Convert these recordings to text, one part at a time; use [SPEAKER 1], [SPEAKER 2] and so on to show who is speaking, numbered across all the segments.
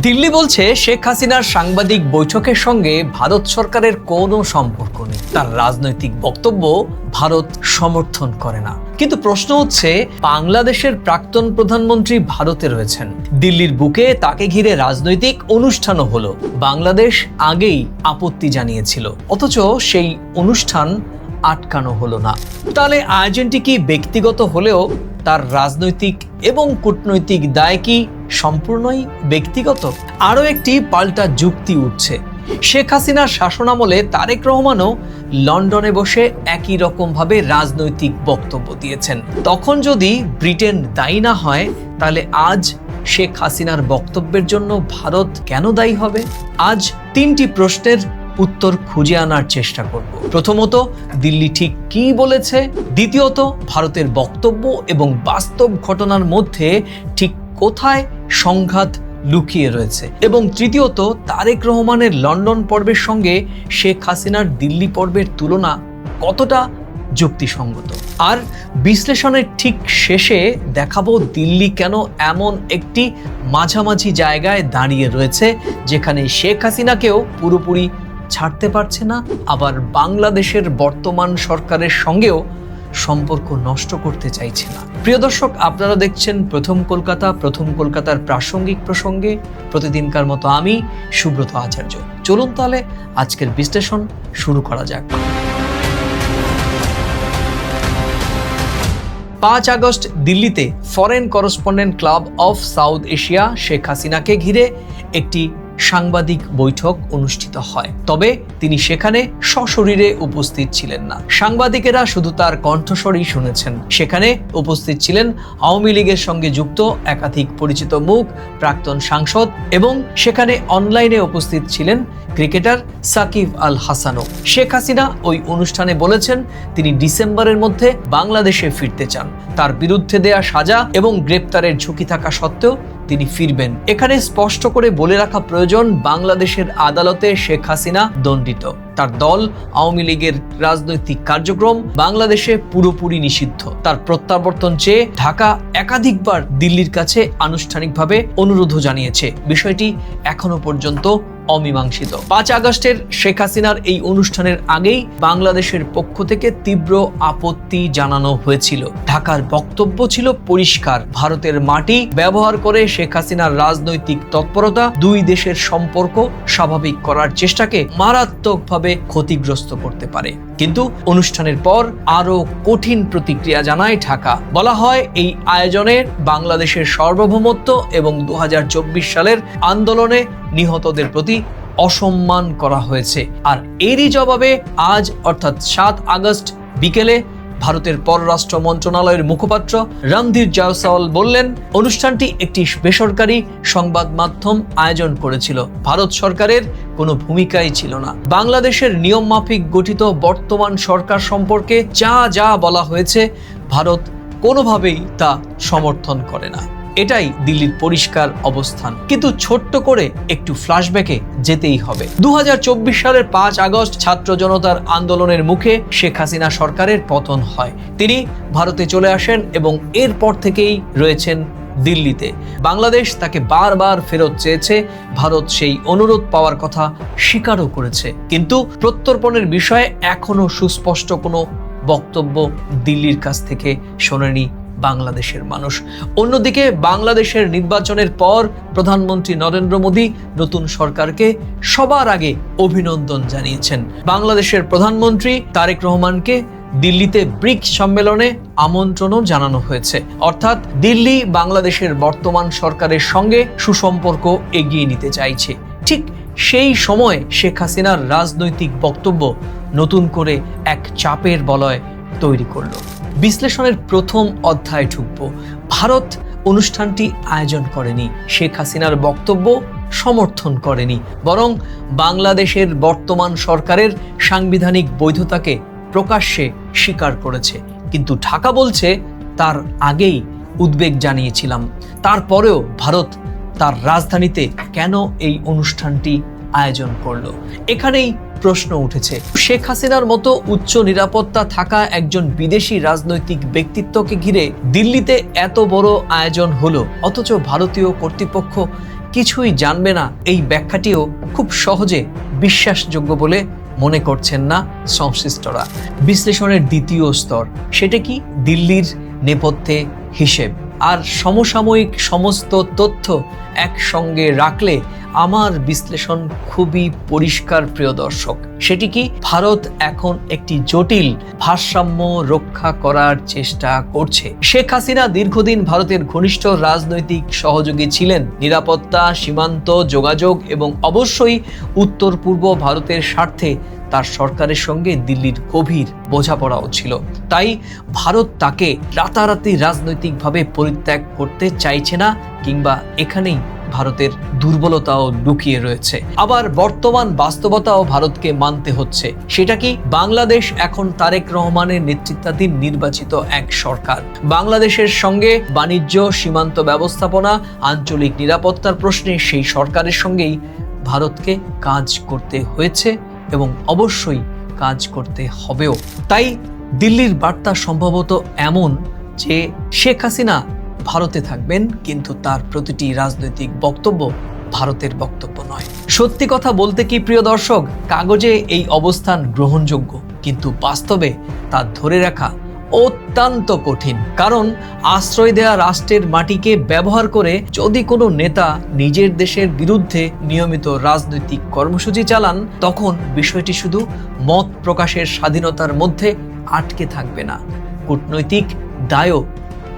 [SPEAKER 1] দিল্লি বলছে শেখ হাসিনার সাংবাদিক বৈঠকের সঙ্গে ভারত সরকারের কোনো সম্পর্ক নেই। তার রাজনৈতিক বক্তব্য ভারত সমর্থন করে না। কিন্তু প্রশ্ন হচ্ছে, বাংলাদেশের প্রাক্তন প্রধানমন্ত্রী ভারতে রয়েছেন, দিল্লির বুকে তাকে ঘিরে রাজনৈতিক অনুষ্ঠানও হলো। বাংলাদেশ আগেই আপত্তি জানিয়েছিল, অথচ সেই অনুষ্ঠান আটকানো হলো না। তাহলে আয়োজনটি কি ব্যক্তিগত হলেও তার রাজনৈতিক এবং কূটনৈতিক দায় কি সম্পূর্ণই ব্যক্তিগত? আরও একটি পাল্টা যুক্তি উঠছে। শেখ হাসিনার শাসনামলে তারেক রহমানও লন্ডনে বসে একই রকমভাবে রাজনৈতিক বক্তব্য দিয়েছেন। তখন যদি ব্রিটেন দায়ী না হয়, তাহলে আজ শেখ হাসিনার বক্তব্যের জন্য ভারত কেন দায়ী হবে? আজ তিনটি প্রশ্নের উত্তর খুঁজে আনার চেষ্টা করব। প্রথমত, দিল্লি ঠিক কি বলেছে? দ্বিতীয়ত, ভারতের বক্তব্য এবং বাস্তব ঘটনার মধ্যে ঠিক কোথায় সংঘাত লুকিয়ে রয়েছে? এবং তৃতীয়ত, তারেক রহমানের লন্ডন পর্বের সঙ্গে শেখ হাসিনার দিল্লি পর্বের তুলনা কতটা যুক্তিসঙ্গত? আর বিশ্লেষণের ঠিক শেষে দেখাবো দিল্লি কেন এমন একটি মাঝামাঝি জায়গায় দাঁড়িয়ে রয়েছে, যেখানে শেখ হাসিনাকেও পুরোপুরি ছাড়তে পারছে না, আবার বাংলাদেশের বর্তমান সরকারের সঙ্গেও সম্পর্ক নষ্ট করতে চাইছে না। প্রিয় দর্শক, আপনারা দেখছেন প্রথম কলকাতা। প্রথম কলকাতার প্রাসঙ্গিক প্রসঙ্গে প্রতিদিনকার মতো আমি সুব্রত আচার্য। চলুন তাহলে আজকের বিশ্লেষণ শুরু করা যাক। 5 আগস্ট দিল্লিতে foreign correspondent club of south Asia Sheikh হাসিনাকে ঘিরে একটি সাংবাদিক বৈঠক অনুষ্ঠিত হয়। তবে তিনি সেখানে সশরীরে উপস্থিত ছিলেন না। সাংবাদিকেরা শুধু তার কণ্ঠস্বরই শুনেছেন। সেখানে উপস্থিত ছিলেন আওয়ামী লীগের সঙ্গে যুক্ত একাধিক পরিচিত মুখ, প্রাক্তন সাংসদ, এবং সেখানে অনলাইনে উপস্থিত ছিলেন ক্রিকেটার সাকিব আল হাসানও। শেখ হাসিনা ওই অনুষ্ঠানে বলেছেন তিনি ডিসেম্বরের মধ্যে বাংলাদেশে ফিরতে চান। তার বিরুদ্ধে দেয়া সাজা এবং গ্রেপ্তারের ঝুঁকি থাকা সত্ত্বেও তিনি ফিরবেন। এখানে স্পষ্ট করে বলে রাখা প্রয়োজন, বাংলাদেশের আদালতে শেখ হাসিনা দণ্ডিত। তার দল আওয়ামী লীগের রাজনৈতিক কার্যক্রম বাংলাদেশে পুরোপুরি নিষিদ্ধ। তার প্রত্যাবর্তন চেয়ে ঢাকা একাধিকবার দিল্লির কাছে আনুষ্ঠানিকভাবে অনুরোধও জানিয়েছে। বিষয়টি এখনো পর্যন্ত অমীমাংসিত। 5 আগস্টের শেখ হাসিনার এই অনুষ্ঠানের আগেই বাংলাদেশের পক্ষ থেকে তীব্র আপত্তি জানানো হয়েছিল। ঢাকার বক্তব্য ছিল পরিষ্কার, ভারতের মাটি ব্যবহার করে শেখ হাসিনার রাজনৈতিক তৎপরতা দুই দেশের সম্পর্ক স্বাভাবিক করার চেষ্টাকে মারাত্মকভাবে ক্ষতিগ্রস্ত করতে পারে। কিন্তু অনুষ্ঠানের পর আরো কঠিন প্রতিক্রিয়া জানায় ঢাকা। বলা হয়, এই আয়োজনের বাংলাদেশের সার্বভৌমত্ব এবং 2024 সালের আন্দোলনে নিহতদের প্রতি অসম্মান করা হয়েছে। আর এরই জবাবে আজ অর্থাৎ 7 আগস্ট বিকেলে ভারতের পররাষ্ট্র মন্ত্রণালয়ের মুখপাত্র রণধীর জয়সওয়াল বললেন, অনুষ্ঠানটি একটি বেসরকারি সংবাদ মাধ্যম আয়োজন করেছিল। ভারত সরকারের কোনো ভূমিকাই ছিল না। বাংলাদেশের নিয়ম মাফিক গঠিত বর্তমান সরকার সম্পর্কে যা বলা হয়েছে, ভারত কোনোভাবেই তা সমর্থন করে না। এটাই দিল্লির পরিষ্কার অবস্থান। কিন্তু ছোট্ট করে একটু ফ্ল্যাশব্যাকে যেতেই হবে। 2024 সালের 5 আগস্ট ছাত্র জনতার আন্দোলনের মুখে শেখ হাসিনা সরকারের পতন হয়। তিনি ভারতে চলে আসেন এবং এরপর থেকেই রয়েছেন দিল্লিতে। বাংলাদেশ তাকে বারবার ফেরত চেয়েছে। ভারত সেই অনুরোধ পাওয়ার কথা স্বীকারও করেছে। কিন্তু প্রত্যর্পণের বিষয়ে এখনো সুস্পষ্ট কোনো বক্তব্য দিল্লির কাছ থেকে শোনেনি বাংলাদেশের মানুষ। অন্যদিকে বাংলাদেশের নির্বাচনের পর প্রধানমন্ত্রী নরেন্দ্র মোদী নতুন সরকারকে সবার আগে অভিনন্দন জানিয়েছেন। বাংলাদেশের প্রধানমন্ত্রী তারেক রহমানকে দিল্লিতে ব্রিক্স সম্মেলনে আমন্ত্রণও জানানো হয়েছে। অর্থাৎ দিল্লি বাংলাদেশের বর্তমান সরকারের সঙ্গে সুসম্পর্ক এগিয়ে নিতে চাইছে। ঠিক সেই সময় শেখ হাসিনার রাজনৈতিক বক্তব্য নতুন করে এক চাপের বলয় তৈরি করলো। বিশ্লেষণের প্রথম অধ্যায় ঢুকব। ভারত অনুষ্ঠানটি আয়োজন করেনি, শেখ হাসিনার বক্তব্য সমর্থন করেনি, বরং বাংলাদেশের বর্তমান সরকারের সাংবিধানিক বৈধতাকে প্রকাশ্যে স্বীকার করেছে। কিন্তু ঢাকা বলছে, তার আগেই উদ্বেগ জানিয়েছিলাম। তারপরেও ভারত তার রাজধানীতে কেন এই অনুষ্ঠানটি আয়োজন করলো? এখানেই প্রশ্ন উঠেছে। শেখ হাসিনার মতো উচ্চ নিরাপত্তা থাকা একজন বিদেশি রাজনৈতিক ব্যক্তিত্বকে ঘিরে দিল্লিতে এত বড় আয়োজন হলো, অথচ ভারতীয় কর্তৃপক্ষ কিছুই জানবে না, এই ব্যাখ্যাটিও খুব সহজে বিশ্বাসযোগ্য বলে মনে করছেন না সংশ্লিষ্টরা। বিশ্লেষণের দ্বিতীয় স্তর, সেটা কি? দিল্লির নেপথ্যে হিসেব আর সমসাময়িক সমস্ত তথ্য একসঙ্গে রাখলে আমার বিশ্লেষণ খুবই পরিষ্কার প্রিয় দর্শক। সেটি কি? ভারত এখন একটি জটিল ভারসাম্য রক্ষা করার চেষ্টা করছে। শেখ হাসিনা দীর্ঘদিন ভারতের ঘনিষ্ঠ রাজনৈতিক সহযোগী ছিলেন। নিরাপত্তা, সীমান্ত, যোগাযোগ এবং অবশ্যই উত্তর পূর্ব ভারতের স্বার্থে তার সরকারের সঙ্গে দিল্লির গভীর বোঝাপড়াও ছিল। তাই ভারত তাকে রাতারাতি রাজনৈতিকভাবে পরিত্যাগ করতে চাইছে না, কিংবা এখানেই ভারতের দুর্বলতাও লুকিয়ে রয়েছে। আবার বর্তমান বাস্তবতাও ভারতকে মানতে হচ্ছে। সেটা কি? বাংলাদেশ এখন তারেক রহমানের নেতৃত্বাধীন নির্বাচিত এক সরকার। বাংলাদেশের সঙ্গে বাণিজ্য, সীমান্ত ব্যবস্থাপনা, আঞ্চলিক নিরাপত্তার প্রশ্নে সেই সরকারের সঙ্গেই ভারতকে কাজ করতে হয়েছে এবং অবশ্যই কাজ করতে হবেও। তাই দিল্লির বার্তা সম্ভবত এমন যে শেখ হাসিনা ভারতে থাকবেন, কিন্তু তার প্রতিটি রাজনৈতিক বক্তব্য ভারতের বক্তব্য নয়। সত্যি কথা বলতে কি প্রিয় দর্শক, কাগজে এই অবস্থান গ্রহণযোগ্য, কিন্তু বাস্তবে তা ধরে রাখা অত্যন্ত কঠিন। কারণ আশ্রয় দেয়া রাষ্ট্রের মাটিকে ব্যবহার করে যদি কোনো নেতা নিজের দেশের বিরুদ্ধে নিয়মিত রাজনৈতিক কর্মসূচি চালান, তখন বিষয়টি শুধু মত প্রকাশের স্বাধীনতার মধ্যে আটকে থাকবে না, কূটনৈতিক দায়ও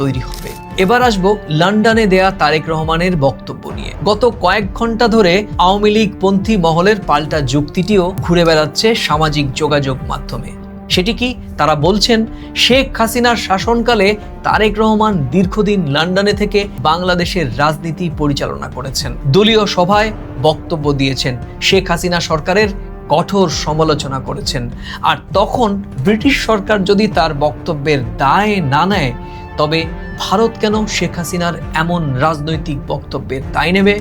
[SPEAKER 1] তৈরি হবে। এবার আসবো লন্ডনে দেয়া তারেক রহমানের বক্তব্য নিয়ে। গত কয়েক ঘন্টা ধরে আওয়ামী লীগ পন্থী মহলের পাল্টা যুক্তিটিও ঘুরে বেড়াচ্ছে সামাজিক যোগাযোগ মাধ্যমে। সেটি কি? তারা বলছেন শেখ হাসিনার শাসনকালে তারেক রহমান দীর্ঘদিন লন্ডনে থেকে বাংলাদেশের রাজনীতি পরিচালনা করেছেন, দলীয় সভায় বক্তব্য দিয়েছেন, শেখ হাসিনা সরকারের কঠোর সমালোচনা করেছেন। আর তখন ব্রিটিশ সরকার যদি তার বক্তব্যের দায় না নেয়, তবে ভারত কেন শেখ হাসিনার এমন রাজনৈতিক বক্তব্যের দায় নেবে?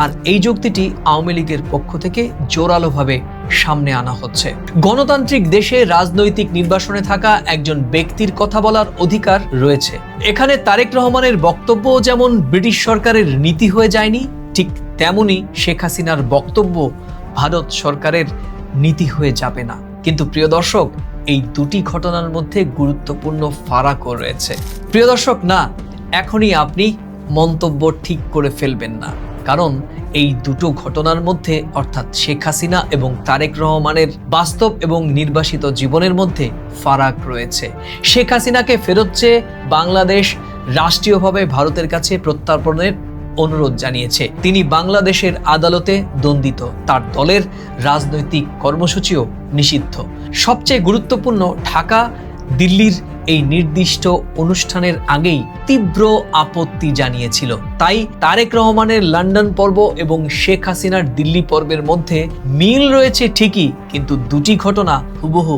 [SPEAKER 1] আর এই যুক্তিটি আওয়ামী লীগের পক্ষ থেকে জোরালোভাবে সামনে আনা হচ্ছে। গণতান্ত্রিক দেশে রাজনৈতিক নির্বাসনে থাকা একজন ব্যক্তির কথা বলার অধিকার রয়েছে। এখানে তারেক রহমানের বক্তব্য যেমন ব্রিটিশ সরকারের নীতি হয়ে যায়নি, ঠিক তেমনি শেখ হাসিনার বক্তব্য ভারত সরকারের নীতি হয়ে যাবে না। কিন্তু প্রিয় দর্শক, এই দুটি ঘটনার মধ্যে গুরুত্বপূর্ণ ফারাকও রয়েছে। প্রিয় দর্শক, না এখনই আপনি মন্তব্য ঠিক করে ফেলবেন না, কারণ এই দুটো ঘটনার মধ্যে, অর্থাৎ শেখ হাসিনা এবং তারেক রহমানের বাস্তব এবং নির্বাসিত জীবনের মধ্যে ফারাক রয়েছে। শেখ হাসিনাকে ফেরত চেয়ে বাংলাদেশ রাষ্ট্রীয়ভাবে ভারতের কাছে প্রত্যর্পণের অনুরোধ জানিয়েছে। তিনি বাংলাদেশের আদালতে দণ্ডিত, তার দলের রাজনৈতিক কর্মসূচিও নিষিদ্ধ। সবচেয়ে গুরুত্বপূর্ণ, ঢাকা দিল্লির এই নির্দিষ্ট অনুষ্ঠানের আগেই তীব্র আপত্তি জানিয়েছিল। তাই তারেক রহমানের লন্ডন পর্ব এবং শেখ হাসিনার দিল্লি পর্বের মধ্যে মিল রয়েছে ঠিকই, কিন্তু দুটি ঘটনা হুবহু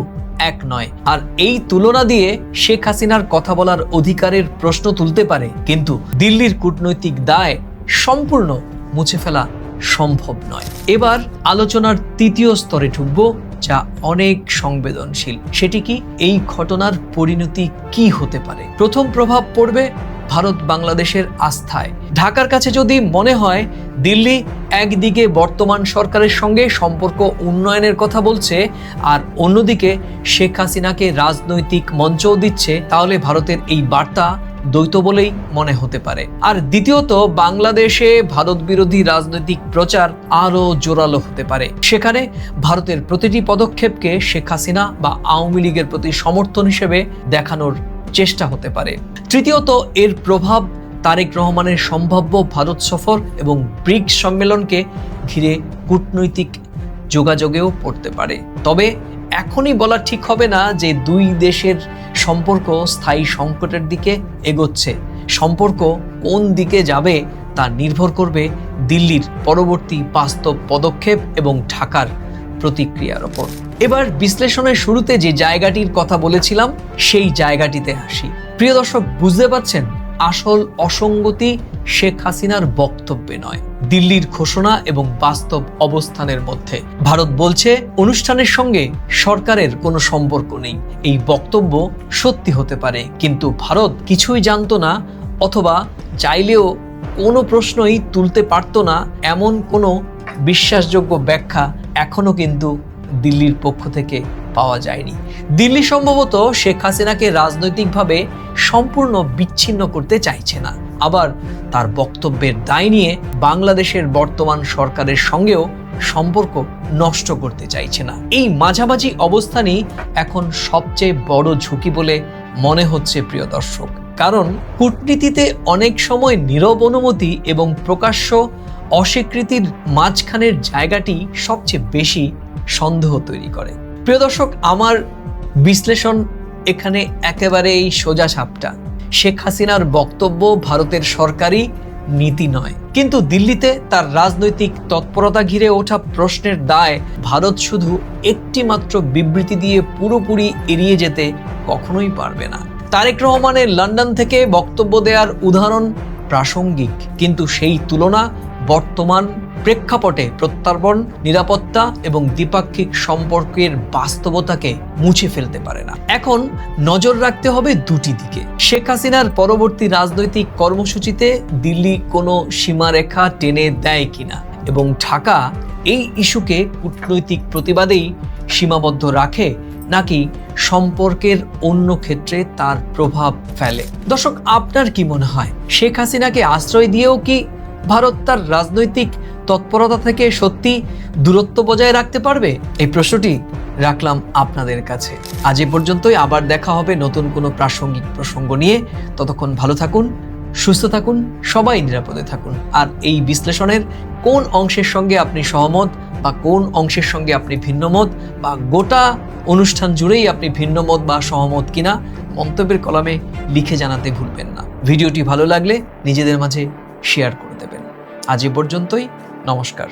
[SPEAKER 1] এক নয়। আর এই তুলনা দিয়ে শেখ হাসিনার কথা বলার অধিকারের প্রশ্ন তুলতে পারে, কিন্তু দিল্লির কূটনৈতিক দায় সম্পূর্ণ মুছে ফেলা সম্ভব নয়। এবার আলোচনার তৃতীয় স্তরে ঢুকবো, যা অনেক সংবেদনশীল। সেটি কি? এই ঘটনার পরিণতি কি হতে পারে? প্রথম প্রভাব পড়বে ভারত বাংলাদেশের আস্থায়। ঢাকার কাছে যদি মনে হয় দিল্লি একদিকে বর্তমান সরকারের সঙ্গে সম্পর্ক উন্নয়নের কথা বলছে, আর অন্যদিকে শেখ হাসিনাকে রাজনৈতিক মঞ্চও দিচ্ছে, তাহলে ভারতের এই বার্তা দ্বৈত বলেই মনে হতে পারে। আর দ্বিতীয়ত, বাংলাদেশে ভারত বিরোধী রাজনৈতিক প্রচার আরো জোরালো হতে পারে। সেখানে ভারতের প্রতিটি পদক্ষেপকে শেখ হাসিনা বা আওয়ামী লীগের প্রতি সমর্থন হিসেবে দেখানোর চেষ্টা হতে পারে। তৃতীয়ত, এর প্রভাব তারেক রহমানের সম্ভাব্য ভারত সফর এবং ব্রিক্স সম্মেলনকে ঘিরে কূটনৈতিক যোগাযোগেও পড়তে পারে। তবে এখনই বলা ঠিক হবে না যে দুই দেশের সম্পর্ক স্থায়ী সংকটের দিকে এগোচ্ছে। সম্পর্ক কোন দিকে যাবে তা নির্ভর করবে দিল্লির পরবর্তী বাস্তব পদক্ষেপ এবং ঢাকার প্রতিক্রিয়ার ওপর। এবার বিশ্লেষণের শুরুতে যে জায়গাটির কথা বলেছিলাম, সেই জায়গাটিতে আসি। প্রিয় দর্শক, বুঝতে পারছেন আসল অসঙ্গতি শেখ হাসিনার বক্তব্যে নয়, দিল্লির ঘোষণা এবং বাস্তব অবস্থানের মধ্যে। ভারত বলছে অনুষ্ঠানের সঙ্গে সরকারের কোনো সম্পর্ক নেই। এই বক্তব্য সত্যি হতে পারে, কিন্তু ভারত কিছুই জানতো না, অথবা চাইলেও কোনো প্রশ্নই তুলতে পারতো না, এমন কোনো বিশ্বাসযোগ্য ব্যাখ্যা এখনো কিন্তু দিল্লির পক্ষ থেকে পাওয়া যায়নি। দিল্লি সম্ভবত শেখ হাসিনাকে রাজনৈতিকভাবে সম্পূর্ণ বিচ্ছিন্ন করতে চাইছে না, আবার তার বক্তব্যের দায় নিয়ে বাংলাদেশের বর্তমান সরকারের সঙ্গেও সম্পর্ক নষ্ট করতে চাইছে না। এই মাঝামাঝি অবস্থানই এখন সবচেয়ে বড় ঝুঁকি বলে মনে হচ্ছে প্রিয় দর্শক, কারণ কূটনীতিতে অনেক সময় নীরব অনুমতি এবং প্রকাশ্য অস্বীকৃতির মাঝখানের জায়গাটি সবচেয়ে বেশি সন্দেহ তৈরি করে। প্রিয় দর্শক, আমার বিশ্লেষণ এখানে একেবারেই সোজা সাপটা। শেখ হাসিনার বক্তব্য ভারতের সরকারি নীতি নয়, কিন্তু দিল্লিতে তার রাজনৈতিক তৎপরতা ঘিরে ওঠা প্রশ্নের দায় ভারত শুধু একটি মাত্র বিবৃতি দিয়ে পুরোপুরি এড়িয়ে যেতে কখনোই পারবে না। তারেক রহমানের লন্ডন থেকে বক্তব্য দেওয়ার উদাহরণ প্রাসঙ্গিক, কিন্তু সেই তুলনা বর্তমান প্রেক্ষাপটে প্রত্যর্পণ, নিরাপত্তা এবং দ্বিপাক্ষিক সম্পর্কের বাস্তবতাকে মুছে ফেলতে পারে না। এখন নজর রাখতে হবে দুটি দিকে। শেখ হাসিনার পরবর্তী রাজনৈতিক কর্মসূচিতে দিল্লি কোনো সীমারেখা টেনে দেয় কিনা এবং ঢাকা এই ইস্যুকে কূটনৈতিক প্রতিবাদেই সীমাবদ্ধ রাখে নাকি সম্পর্কের অন্য ক্ষেত্রে তার প্রভাব ফেলে। দর্শক, আপনার কি মনে হয়, শেখ হাসিনাকে আশ্রয় দিয়েও কি ভারত তার রাজনৈতিক তৎপরতা থেকে সত্যি দূরত্ব বজায় রাখতে পারবে? এই প্রশ্নটি রাখলাম আপনাদের কাছে। আজ এ পর্যন্তই, আবার দেখা হবে নতুন কোনো প্রাসঙ্গিক প্রসঙ্গ নিয়ে। ততক্ষণ ভালো থাকুন, সুস্থ থাকুন, সবাই নিরাপদে থাকুন। আর এই বিশ্লেষণের কোন অংশের সঙ্গে আপনি সহমত বা কোন অংশের সঙ্গে আপনি ভিন্নমত, বা গোটা অনুষ্ঠান জুড়েই আপনি ভিন্নমত বা সহমত কিনা মন্তব্যের কলামে লিখে জানাতে ভুলবেন না। ভিডিওটি ভালো লাগলে নিজেদের মাঝে শেয়ার করে দেবেন। আজ এ পর্যন্তই, নমস্কার।